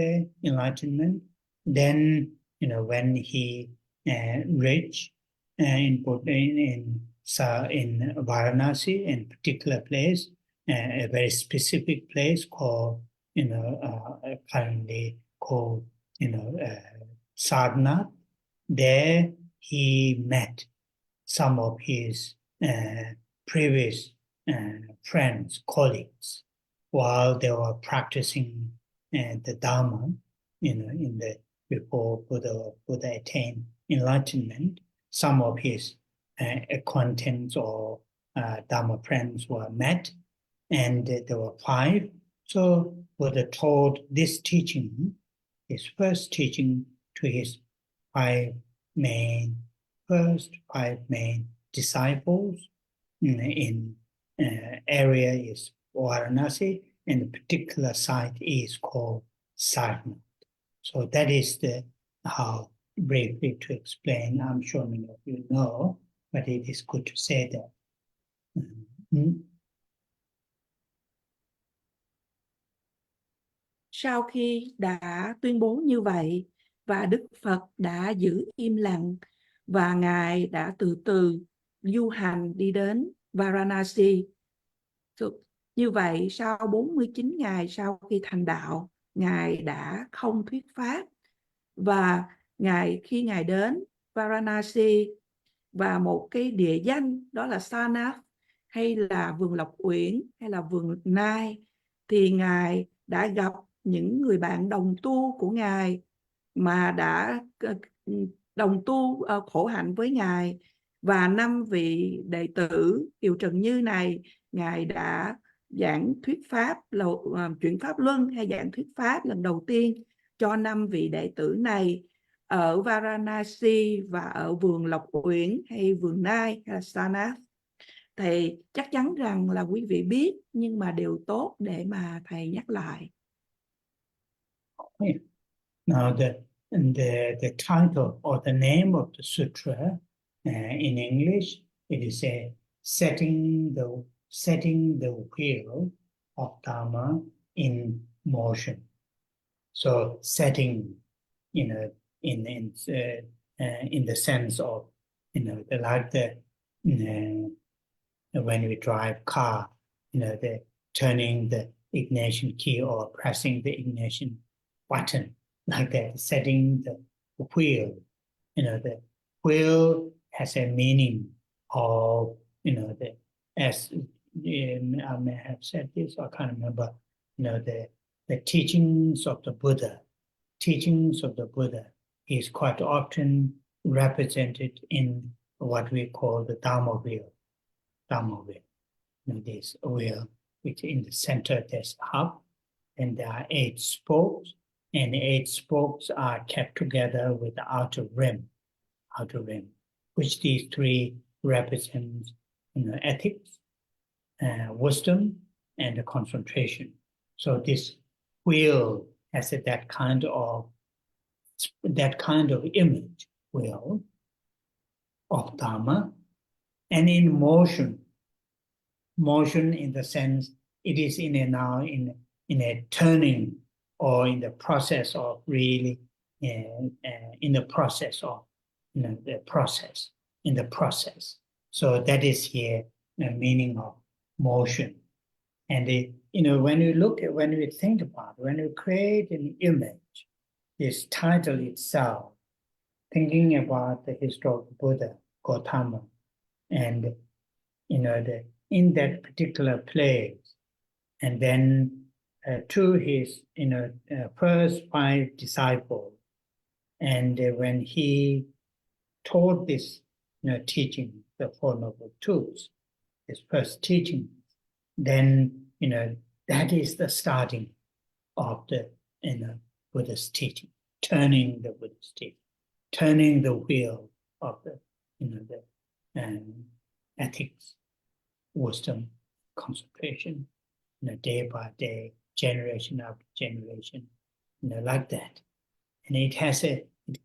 Then when he reached in Varanasi, in a particular place, a very specific place called currently called Sarnath. There he met some of his previous friends, colleagues, while they were practicing the Dharma, before Buddha attained enlightenment. Some of his acquaintances or Dharma friends were met, and there were 5. So Buddha taught this teaching, his first teaching, to his 5 main disciples. In area is Varanasi, and the particular site is called Sarnath. So that is how briefly to explain. I'm sure many of you know, but it is good to say that. Sau khi đã tuyên bố như vậy và Đức Phật đã giữ im lặng và Ngài đã từ từ du hành đi đến Varanasi. Như vậy sau 49 ngày sau khi thành đạo, Ngài đã không thuyết pháp. Và khi Ngài đến Varanasi và một cái địa danh đó là Sarnath, hay là vườn Lộc Uyển, hay là vườn Nai, thì Ngài đã gặp những người bạn đồng tu của Ngài mà đã đồng tu khổ hạnh với Ngài. Và 5 vị đệ tử Kiều Trần Như này, Ngài đã giảng thuyết pháp Chuyển Pháp Luân hay giảng thuyết pháp lần đầu tiên cho 5 vị đệ tử này ở Varanasi và ở vườn Lộc Uyển hay vườn Nai hay là Sarnath. Thầy chắc chắn rằng là quý vị biết, nhưng mà điều tốt để mà thầy nhắc lại. Now the title or the name of the sutra in English, it is a setting the wheel of Dharma in motion. So setting, in the sense of when we drive car, the turning the ignition key or pressing the ignition button, like that, setting the wheel. The wheel has a meaning of, as I may have said this, I can't remember, the teachings of the Buddha. Teachings of the Buddha is quite often represented in what we call the Dharma wheel. Dharma wheel. This wheel, which in the center there's a hub, and there are 8 spokes, and the 8 spokes are kept together with the outer rim, which these 3 represent ethics, wisdom, and the concentration. So this wheel has that kind of image, wheel of Dharma, and in motion in the sense it is in a turning, or in the process of really in the process. So that is here the meaning of motion. And when we think about, when we create an image, this title itself, thinking about the historical Buddha, Gautama, and in that particular place, and then to his first 5 disciples, and when he taught this teaching, the Four Noble Truths, his first teaching, then that is the starting of the Buddha's teaching, turning the Buddha's teaching, turning the wheel of the ethics, wisdom, concentration, day by day, generation after generation, like that. And it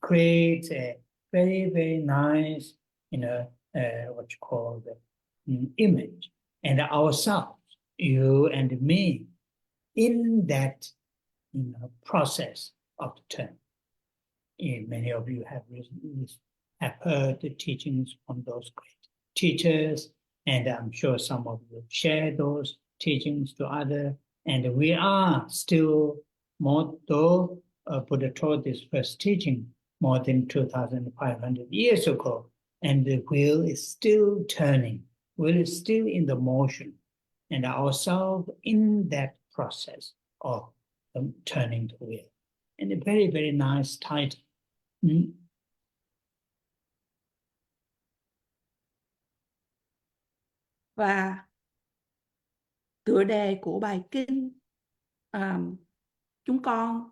creates a very, very nice, what you call the image, and ourselves, you and me, in that process of the turn. Many of you have heard the teachings from those great teachers, and I'm sure some of you share those teachings to others. And we are still more, though Buddha taught this first teaching more than 2,500 years ago, and the wheel is still turning, wheel is still in the motion, and ourselves in that process of turning the wheel. And a very, very nice title. Và tựa đề của bài kinh chúng con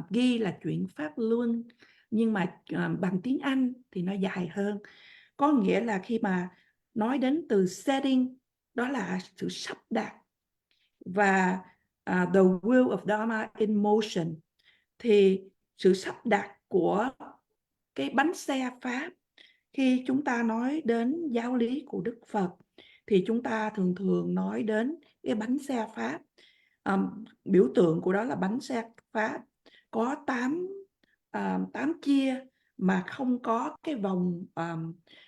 ghi là Chuyển Pháp Luân, nhưng mà bằng tiếng Anh thì nó dài hơn. Có nghĩa là khi mà nói đến từ setting, đó là sự sắp đặt, và the wheel of Dharma in motion, thì sự sắp đặt của cái bánh xe Pháp. Khi chúng ta nói đến giáo lý của Đức Phật thì chúng ta thường thường nói đến cái bánh xe Pháp. Biểu tượng của đó là bánh xe Pháp có 8 chia mà không có cái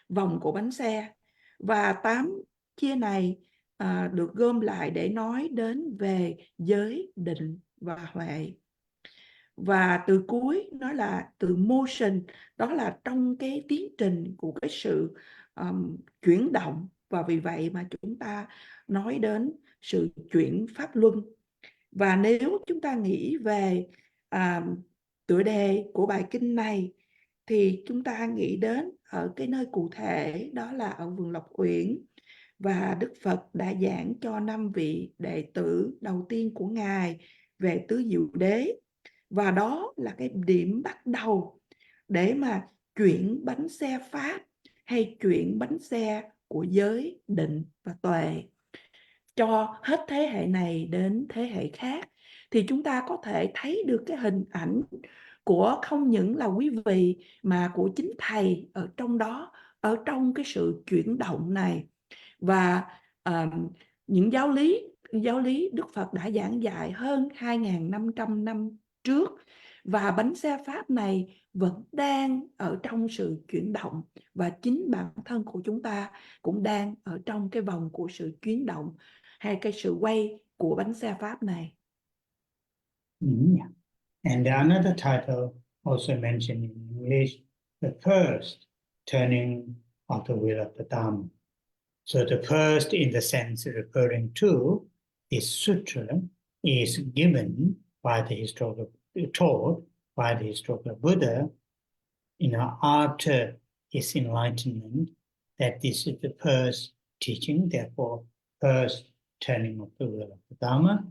vòng của bánh xe, và 8 chia này được gom lại để nói đến về giới, định và huệ. Và từ cuối nó là từ motion, đó là trong cái tiến trình của cái sự chuyển động, và vì vậy mà chúng ta nói đến sự chuyển pháp luân. Và nếu chúng ta nghĩ về tựa đề của bài kinh này thì chúng ta nghĩ đến ở cái nơi cụ thể, đó là ở vườn Lộc Uyển, và Đức Phật đã giảng cho 5 vị đệ tử đầu tiên của Ngài về tứ diệu đế. Và đó là cái điểm bắt đầu để mà chuyển bánh xe Pháp, hay chuyển bánh xe của giới, định và tuệ cho hết thế hệ này đến thế hệ khác. Thì chúng ta có thể thấy được cái hình ảnh của không những là quý vị mà của chính Thầy ở trong đó, ở trong cái sự chuyển động này. Và những giáo lý Đức Phật đã giảng dạy hơn 2.500 năm trước, và bánh xe Pháp này vẫn đang ở trong sự chuyển động, và chính bản thân của chúng ta cũng đang ở trong cái vòng của sự chuyển động, hay cái sự quay của bánh xe Pháp này. Yeah. And another title also mentioned in English, the first turning of the wheel of the Dharma. So the first, in the sense referring to this sutra, is given by the historical, taught by the historical Buddha, after his enlightenment, that this is the first teaching, therefore first turning of the wheel of the Dharma.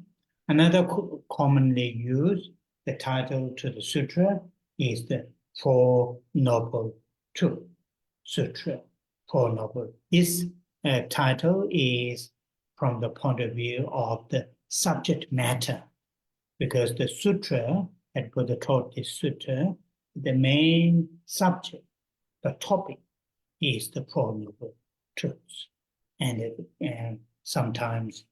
Another commonly used, the title to the sutra is the Four Noble Truths Sutra. Four Noble. This title is from the point of view of the subject matter, because the sutra, that Buddha taught this sutra, the main subject, the topic, is the Four Noble Truths. And sometimes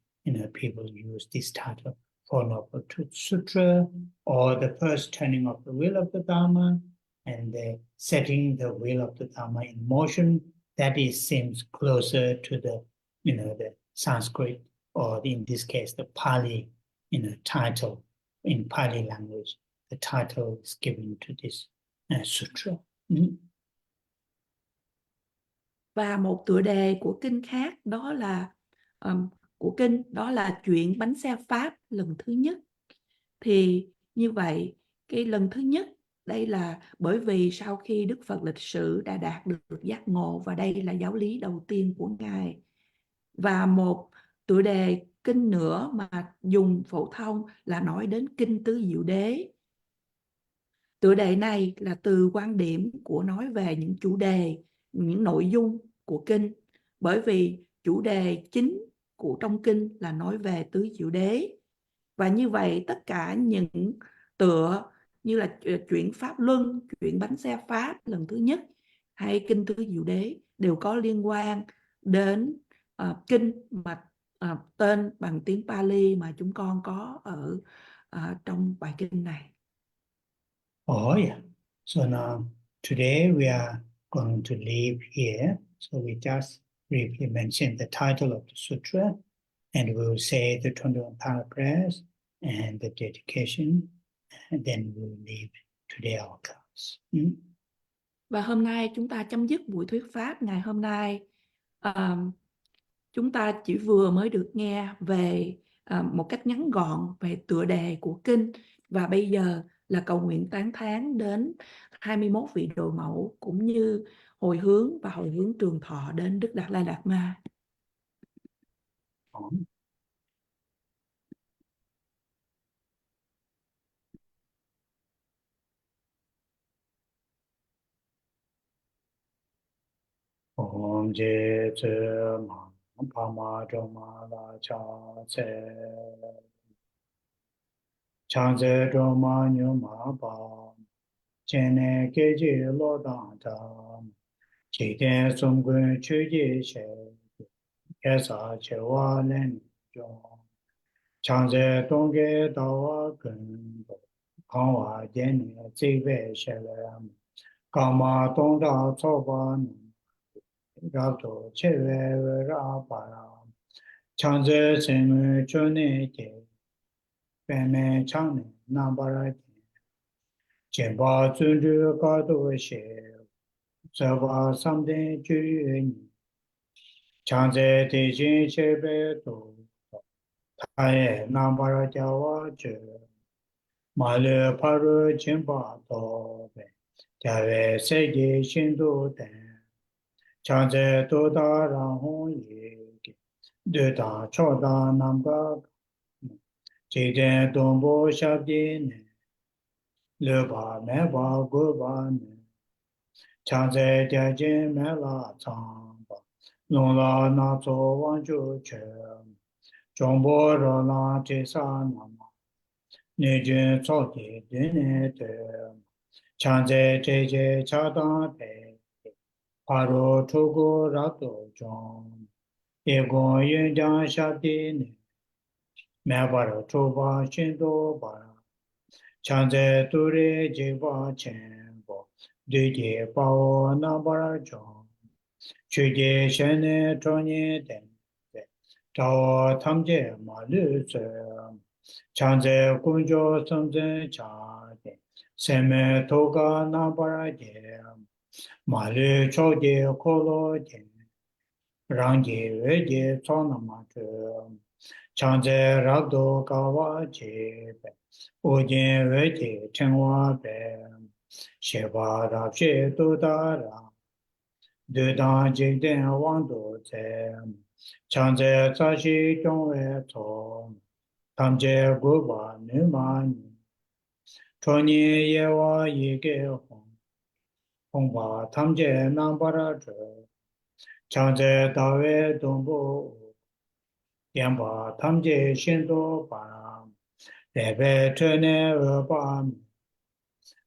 people use this title, Four Noble Truths Sutra, or the first turning of the wheel of the Dharma, and the setting the wheel of the Dharma in motion. That seems closer to the Sanskrit, or in this case, the Pali, title in Pali language. The title is given to this sutra. Và một tựa đề của kinh khác đó là của kinh đó là chuyện bánh xe Pháp lần thứ nhất. Thì như vậy cái lần thứ nhất đây là bởi vì sau khi Đức Phật lịch sử đã đạt được giác ngộ, và đây là giáo lý đầu tiên của Ngài. Và một tựa đề kinh nữa mà dùng phổ thông là nói đến kinh tứ diệu đế. Tựa đề này là từ quan điểm của nói về những chủ đề, những nội dung của kinh, bởi vì chủ đề chính của trong kinh là nói về tứ diệu đế. Và như vậy tất cả những tựa như là chuyển Pháp Luân, chuyện bánh xe Pháp lần thứ nhất hay kinh tứ diệu đế đều có liên quan đến kinh mà tên bằng tiếng Pali mà chúng con có ở trong bài kinh này. Oh yeah. So now today we are going to leave here. So we just briefly mention the title of the sutra, and we will say the 21 paragraphs and the dedication, and then we will leave today our class. Và hôm nay chúng ta chấm dứt buổi thuyết pháp ngày hôm nay. Chúng ta chỉ vừa mới được nghe về một cách ngắn gọn về tựa đề của kinh, và bây giờ là cầu nguyện tán thán đến 21 vị đồ mẫu, cũng như hồi hướng và hồi hướng trường thọ đến Đức Đạt Lai Lạt Ma. Om je tse ma pa ma do ma la cha tse cha tse do ma nyu ma pa chen ne ke ji lo da da chỉ để xung quanh chư gì sẽ kế sa chế hòa lên cho chẳng dễ đông kế đạo hòa gần không hòa dân chỉ về sẽ là cảm mà đông đạo cho bạn gặp tổ chế về ra bà chẳng dễ sinh cho nên chế về mẹ chẳng nên nam bà ra chế bà chuẩn đưa cả tổ sẽ sở bà xăm đến chư Changze Tijin Shebe Tu Taye Nambara Jawa Che Malu Paru Chimpa Tobe Jave Segi Shindu Ten Changze Toda Rahon Yegi Duda Choda Namba Jiden Dombo Shabdi Ne Luba Meba Guba Ne Changze Jajin Mela Chamba Nong la na tso wang ju che, zhong bo ro la che sa na ma, ni jun tso ti din ne te, chan ze che che cha dang pe, pa ro chu gu ra do zhong, ye gong yun jiang sha di ne, me ba ro chu ba xin do ba, chan ze tu re ji ba chen bo, du ji ba o na ba ra zhong. Chư chế shen ne trò nye ten, trao tham chế ma lü tse, chan tse kun jo sam tse cha ten, sen me to ka na para je, ma lü cho je ko lo ten, rang je we je cho na ma tse, chan tse rab do ka wa je, o je we je chen wa pe, she ba rab she tu da ra. Deux dans j'ai den wang do zhe, chang zhe za shi zhong wei to, tam zhe gu ba nu ma ni, chuan ni ye wa yi ge hong, hong ba tam zhe nang ba ra zhe, chang zhe da wei dong bo, yan ba tam zhe xin do ba ra, le bei zhe ne we ba mi,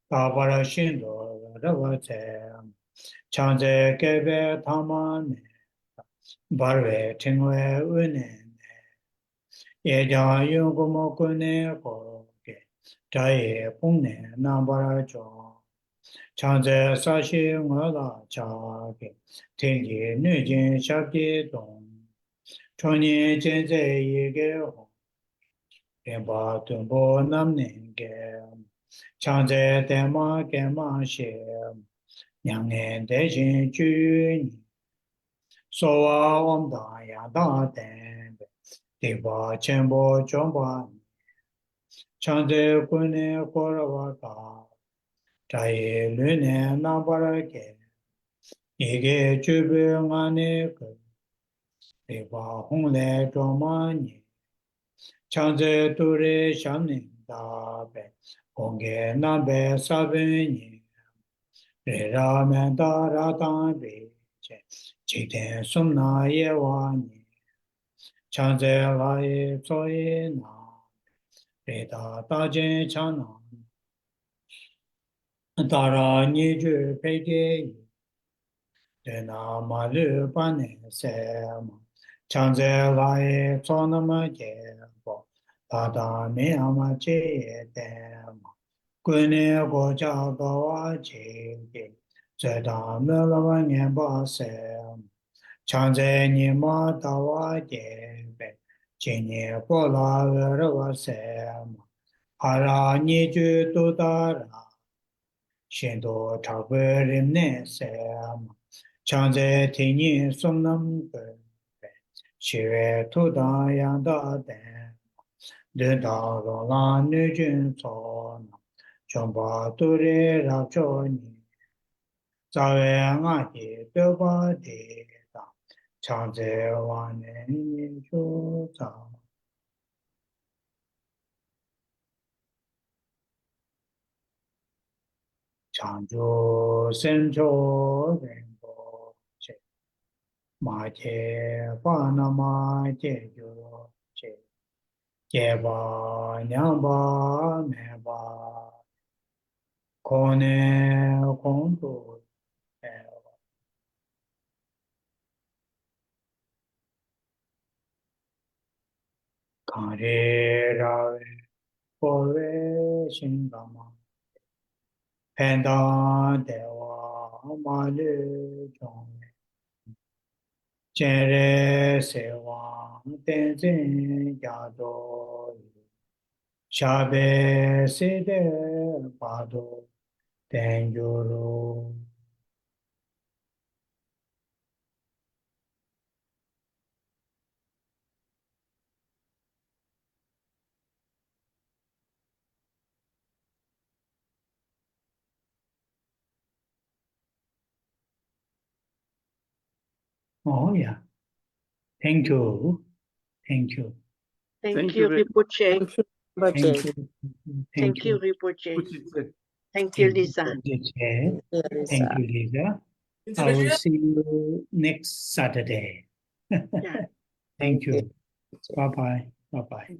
da ba ra xin do ra wa zhe, Changze kebe tamane, barwe tingwe une, ye jang yungu mokune koke, jaye pungne nambara jo. Changze sashi ngola chake, tengi nujin shabdi dong, Choni chenze yege hong, Rinpa tumbo nam nenge, Changze tenma kema she, Nyangen deshin chu ni, Sowa omda yada tenbe, Diba chenpo chomba ni, Changze kune korawa ka, Chaye lune nambara ke, Yege chubu ngane ke, Diba hongle choma ni, Changze ture shamni dabe, Onge nabe sabe ni, Re ra men da ra dan be che, Chiten sumna ye wa ni, Changze la ye so ye na, Re da da jen chan na, Da ra ni ju pe ge yi, De na ma lu pa ne se ma, Changze la ye so na ma ge bo, Da da me ama che ye de ma, Gune go cha ga wa che ge, Zhe da me la wa nian ba se ma, Changze ni ma da wa ge be, Jin ni bo la we re wa se ma, Ha ra ni ju du da ra, Shen do cha gui rim ne se ma, Changze ti ni sum nam ge be, Shi we tu da yang da den, De da ro la nu jun so na, Chong pa tu re ra cho ni, Za we nga ji de ba de da, Changze wa ne ni chu za. Changzhou Senchou Rinpoche, Ma Che Fa Na Ma Che Ju Che, Che Ba Nyang Ba Me Ba, Ko Ne Kong Tu Te, Kang Re Ra We, Po We Shin Ga Ma, Pen Da De Wa Ma Lu Chong, Chen Re Se Wang Ten Zin Ya Do, Shabe Sede Pado Tenjuro. Oh yeah. Thank you. Thank you. Thank you, Rinpoche. Thank you, Thank Rinpoche. you. Thank you, Rinpoche. Rinpoche. Thank you, Thank you, Lisa. Geshe. Lisa. Thank you, Lisa. I will see you next Saturday. Yeah. Thank you. Bye bye. Bye bye.